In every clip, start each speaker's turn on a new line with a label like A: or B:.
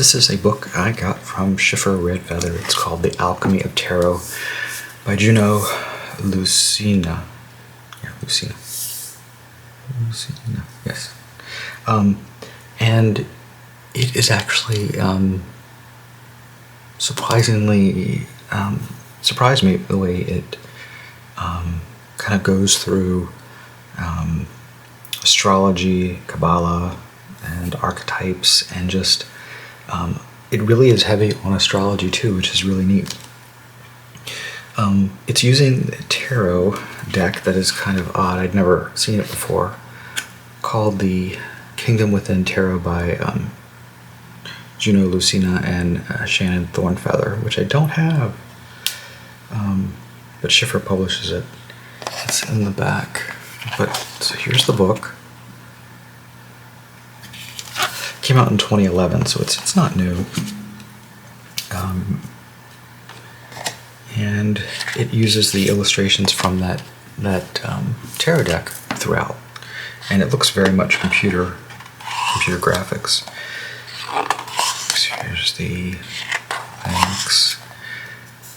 A: This is a book I got from Schiffer Red Feather. It's called The Alchemy of Tarot by Juno, Lucina. Yeah, Lucina. Lucina, yes. And it is actually surprisingly surprised me the way it kind of goes through astrology, kabbalah, and archetypes, and just it really is heavy on astrology too, which is really neat. It's using a tarot deck that is kind of odd. I'd never seen it before, called the Kingdom Within Tarot by Juno, Lucina, and Shannon ThornFeather, which I don't have, but Schiffer publishes it. It's in the back. But so here's the book. Came out in 2011, so it's not new. And it uses the illustrations from that tarot deck throughout, and it looks very much computer graphics. So here's the thanks,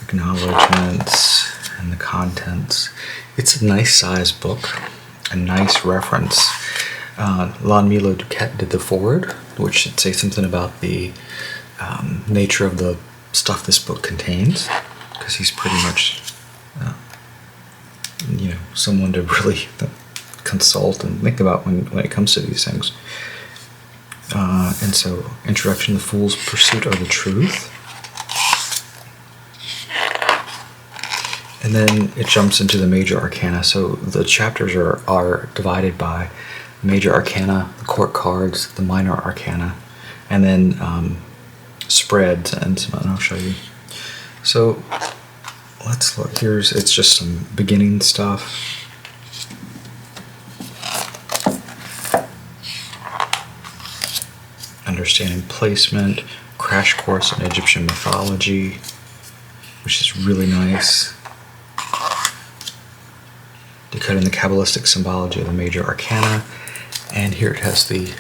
A: acknowledgements, and the contents. It's a nice size book, a nice reference. Don Milo Duquette did the foreword, which should say something about the nature of the stuff this book contains, because he's pretty much someone to really consult and think about when it comes to these things. And so, introduction: the fool's pursuit of the truth. And then it jumps into the major arcana. So the chapters are divided by major arcana, the court cards, the minor arcana, and then spreads, and I'll show you. So let's look. It's just some beginning stuff. Understanding placement, crash course in Egyptian mythology, which is really nice. Decoding the Kabbalistic symbology of the major arcana. And here it has the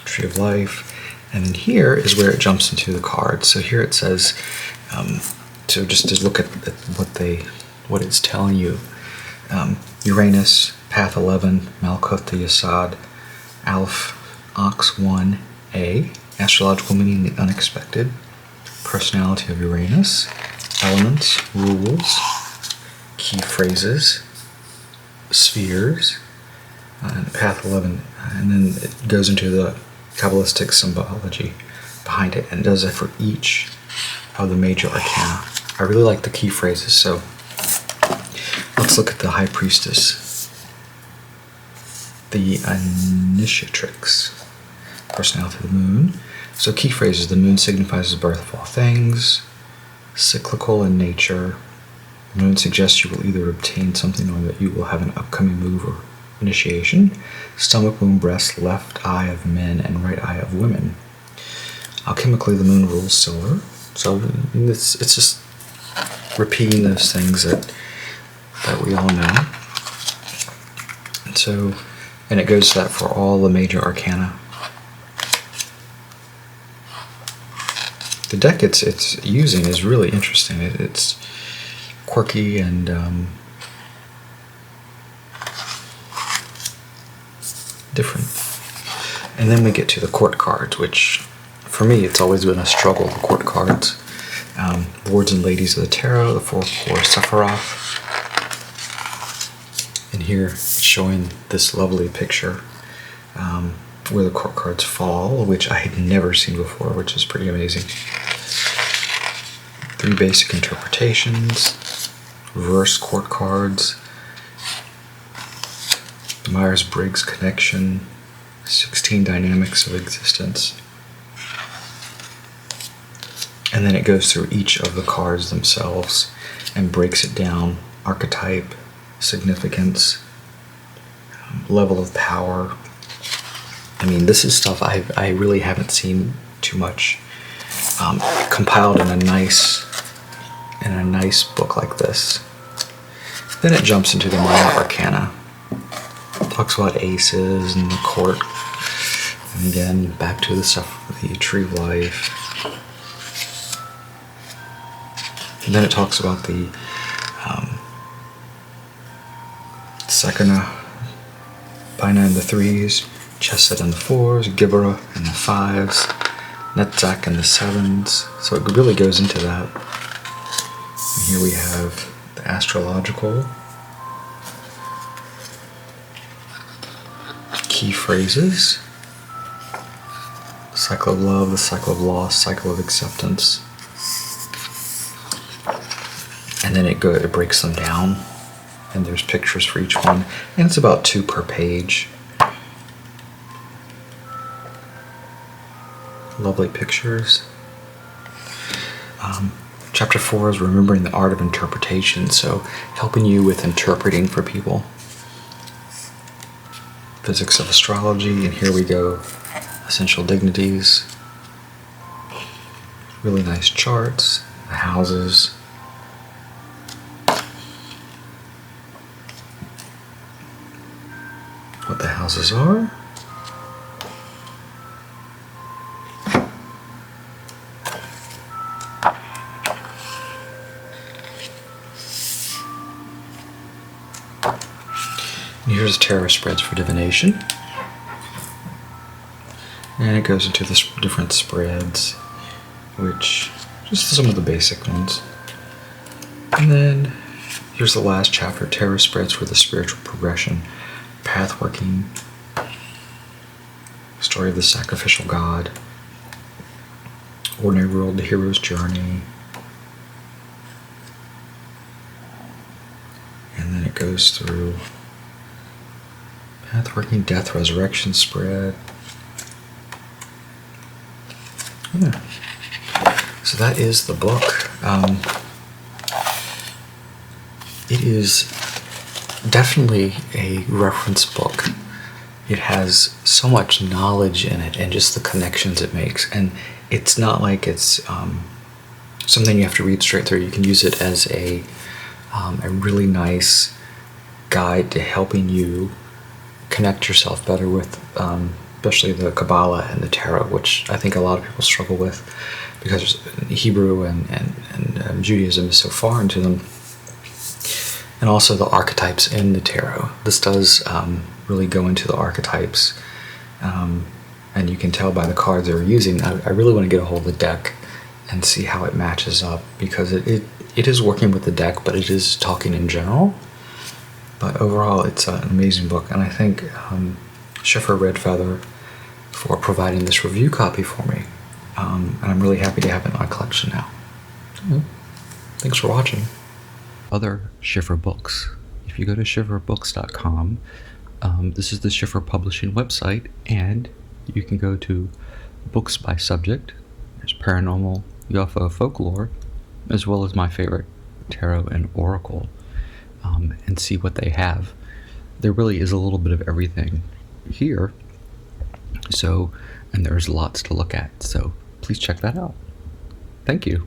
A: Tree of Life. And then here is where it jumps into the cards. So here it says, so just to look at what it's telling you. Uranus, Path 11, Malkuth to Yesod, Aleph, Ox 1A, astrological meaning the unexpected, personality of Uranus, elements, rules, key phrases, spheres, and Path 11, and then it goes into the Kabbalistic symbology behind it, and does it for each of the major arcana. I really like the key phrases, so let's look at the High Priestess. The Initiatrix, personality of the moon. So key phrases: the moon signifies the birth of all things, cyclical in nature. The moon suggests you will either obtain something or that you will have an upcoming move or initiation. Stomach, womb, breast, left eye of men and right eye of women. Alchemically, the moon rules silver. So it's just repeating those things that we all know. And it goes to that for all the major arcana. The deck it's using is really interesting. It's quirky and different. And then we get to the court cards, which for me it's always been a struggle. The court cards, Lords and Ladies of the Tarot, the 4 Sephiroth. And here it's showing this lovely picture where the court cards fall, which I had never seen before, which is pretty amazing. 3 basic interpretations, reverse court cards, the Myers-Briggs connection, 16 dynamics of existence. And then it goes through each of the cards themselves and breaks it down: archetype, significance, level of power. I mean, this is stuff I really haven't seen too much compiled in a nice book like this. Then it jumps into the minor arcana. Talks about aces and the court And again, back to the Tree of Life. And then it talks about the Sekina, Bina and the 3s, Chesed and the 4s, Gibera and the 5s, Netzach and the 7s. So it really goes into that. And here we have the astrological key phrases, cycle of love, the cycle of loss, cycle of acceptance. And then it breaks them down, and there's pictures for each one, and it's about 2 per page. Lovely pictures. Chapter 4 is remembering the art of interpretation, so helping you with interpreting for people. Physics of astrology, and here we go. Essential dignities. Really nice charts, the houses. What the houses are. And here's tarot spreads for divination. And it goes into the different spreads, which just some of the basic ones. And then here's the last chapter, tarot spreads for the spiritual progression, path working, story of the sacrificial god, ordinary world, the hero's journey. And then it goes through path working, death, resurrection spread. Yeah. So that is the book. It is definitely a reference book. It has so much knowledge in it and just the connections it makes. And it's not like it's something you have to read straight through. You can use it as a really nice guide to helping you connect yourself better with especially the Kabbalah and the Tarot, which I think a lot of people struggle with because Hebrew and Judaism is so foreign to them. And also the archetypes in the Tarot. This does really go into the archetypes. And you can tell by the cards they're using. I really want to get a hold of the deck and see how it matches up, because it is working with the deck, but it is talking in general. But overall, it's an amazing book. And I thank Schiffer Red Feather for providing this review copy for me. And I'm really happy to have it in my collection now. Thanks for watching. Other Schiffer books. If you go to schifferbooks.com, this is the Schiffer Publishing website, and you can go to books by subject. There's paranormal, UFO, folklore, as well as my favorite, tarot and oracle, and see what they have. There really is a little bit of everything here. So, and there's lots to look at. So please check that out. Thank you.